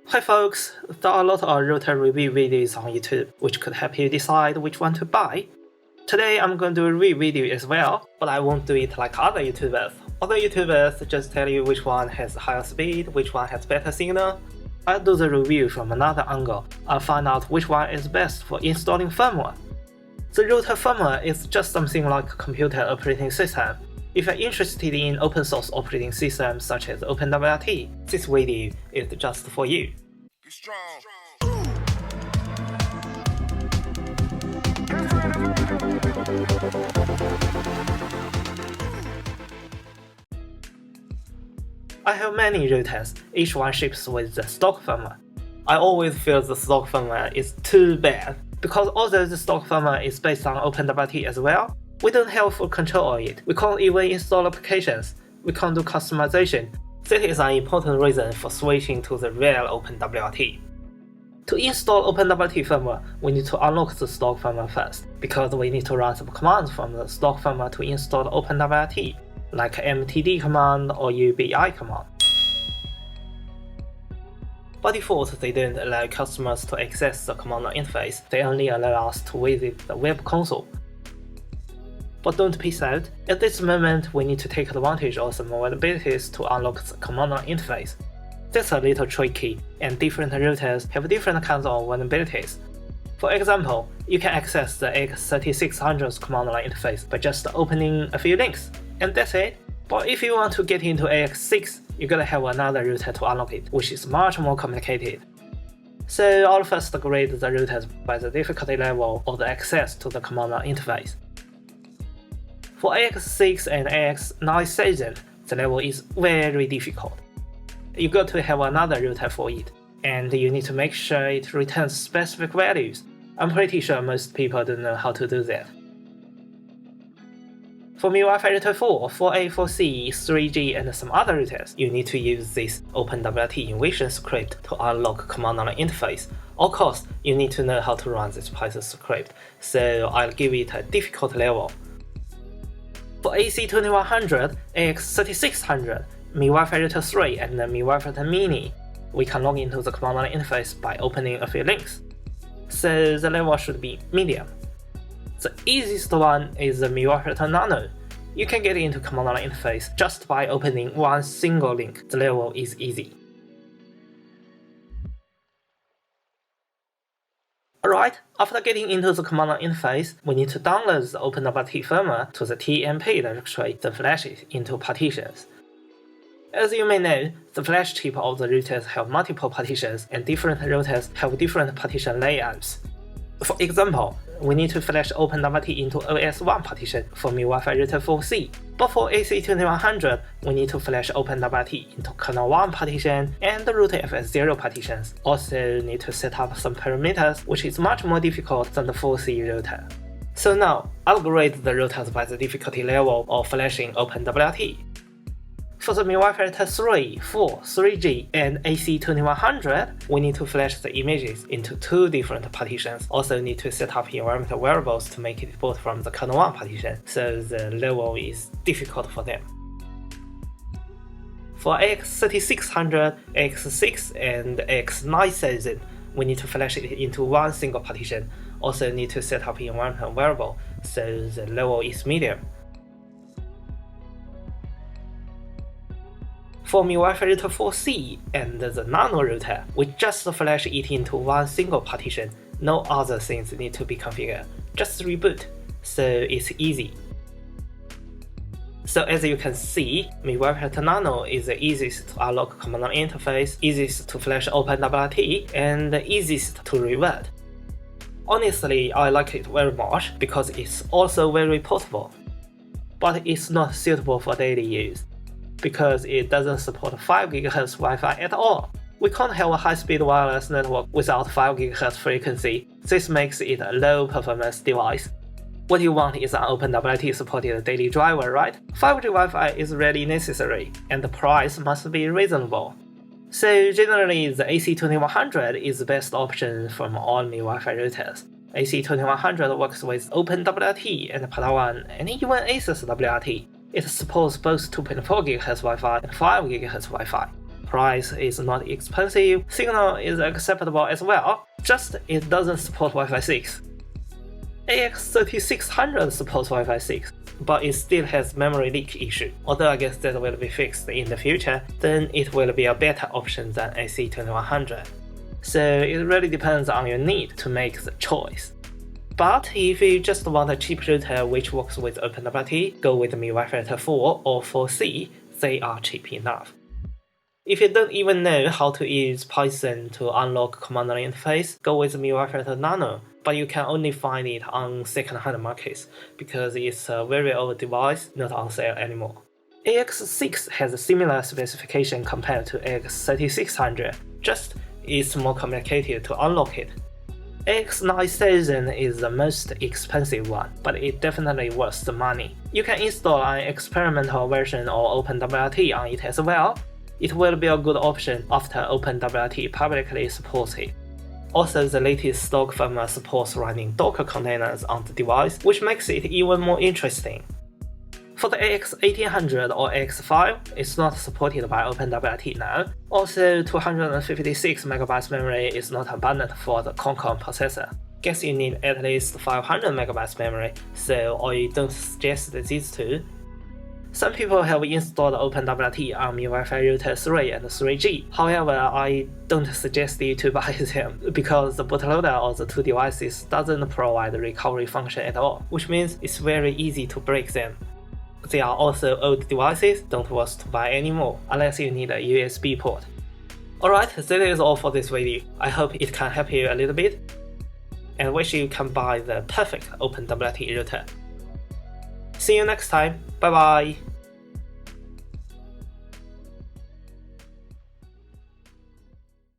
Hi folks, there are a lot of router review videos on YouTube which could help you decide which one to buy. Today I'm going to do a review video as well, but I won't do it like other YouTubers. Other YouTubers just tell you which one has higher speed, which one has better signal. I'll do the review from another angle. I'll find out which one is best for installing firmware. The router firmware is just something like a computer operating system. If you're interested in open source operating systems such as OpenWrt, this video is just for you. I have many routers, each one ships with the stock firmware. I always feel the stock firmware is too bad, because although the stock firmware is based on OpenWrt as well, we don't have full control of it. We can't even install applications. We can't do customization. That is an important reason for switching to the real OpenWrt. To install OpenWrt firmware, we need to unlock the stock firmware first, because we need to run some commands from the stock firmware to install OpenWrt, like mtd command or ubi command. By default, they don't allow customers to access the command line interface. They only allow us to visit the web console. But don't peace out. At this moment, we need to take advantage of some vulnerabilities to unlock the command line interface. That's a little tricky, and different routers have different kinds of vulnerabilities. For example, you can access the AX3600's command line interface by just opening a few links, and that's it. But if you want to get into AX6, you gotta have another router to unlock it, which is much more complicated. So I'll first grade the routers by the difficulty level of the access to the command line interface. For AX6 and AX9000, the level is very difficult. You got to have another router for it, and you need to make sure it returns specific values. I'm pretty sure most people don't know how to do that. For firmware 4, 4A, 4C, 3G, and some other routers, you need to use this OpenWrt invasion script to unlock command line interface. Of course, you need to know how to run this Python script, so I'll give it a difficult level. For AC2100, AX3600, firmware 3, and firmware Mini, we can log into the command line interface by opening a few links. So the level should be medium. The easiest one is the firmware Nano. You can get into command line interface just by opening one single link. The level is easy. Alright, after getting into the command line interface, we need to download the OpenWrt firmware to the TMP directory, then flash it into partitions. As you may know, the flash chip of the routers have multiple partitions, and different routers have different partition layouts. For example, we need to flash OpenWrt into OS1 partition for firmware 4C, but for AC2100, we need to flash OpenWrt into kernel 1 partition and the rootfs0 partitions. Also need to set up some parameters, which is much more difficult than the 4C router. So now, I'll grade the routers by the difficulty level of flashing OpenWrt. For the firmware 3, 4, 3G, and AC2100, we need to flash the images into two different partitions. Also need to set up environment variables to make it boot from the kernel 1 partition, so the level is difficult for them. For AX3600, AX6, and AX9000, we need to flash it into one single partition. Also need to set up environment variable, so the level is medium. For firmware 4C and the Nano router, we just flash it into one single partition. No other things need to be configured. Just reboot, so it's easy. So as you can see, firmware Nano is the easiest to unlock command line interface, easiest to flash OpenWrt, and easiest to revert. Honestly, I like it very much because it's also very portable. But it's not suitable for daily use, because it doesn't support 5 GHz Wi-Fi at all. We can't have a high-speed wireless network without 5 GHz frequency. This makes it a low-performance device. What you want is an OpenWrt supported daily driver, right? 5G Wi-Fi is really necessary, and the price must be reasonable. So generally, the AC2100 is the best option from all Wi-Fi routers. AC2100 works with OpenWrt and Padawan and even Asus WRT. It supports both 2.4 GHz Wi-Fi and 5 GHz Wi-Fi. price is not expensive, signal is acceptable as well, just it doesn't support Wi-Fi 6. AX3600 supports Wi-Fi 6, but it still has memory leak issue, although I guess that will be fixed in the future, then it will be a better option than AC2100. So it really depends on your need to make the choice. But if you just want a cheap router which works with OpenWrt, go with firmware 4 or 4C, they are cheap enough. If you don't even know how to use Python to unlock command line interface, go with firmware Nano, but you can only find it on second-hand markets because it's a very old device, not on sale anymore. AX6 has a similar specification compared to AX3600, just it's more complicated to unlock it. AX9000 is the most expensive one, but it definitely worth the money. You can install an experimental version or OpenWrt on it as well. It will be a good option after OpenWrt publicly supports it. Also, the latest stock firmware supports running Docker containers on the device, which makes it even more interesting. For the AX1800 or AX5, it's not supported by OpenWrt now. Also, 256MB memory is not abundant for the Qualcomm processor. Guess you need at least 500MB memory, so I don't suggest these two. Some people have installed OpenWrt on Wi-Fi router 3 and 3G, however I don't suggest you to buy them because the bootloader of the two devices doesn't provide recovery function at all, which means it's very easy to break them. They are also old devices, don't worth to buy anymore, unless you need a USB port. Alright, that is all for this video. I hope it can help you a little bit, and wish you can buy the perfect OpenWrt router. See you next time, bye bye!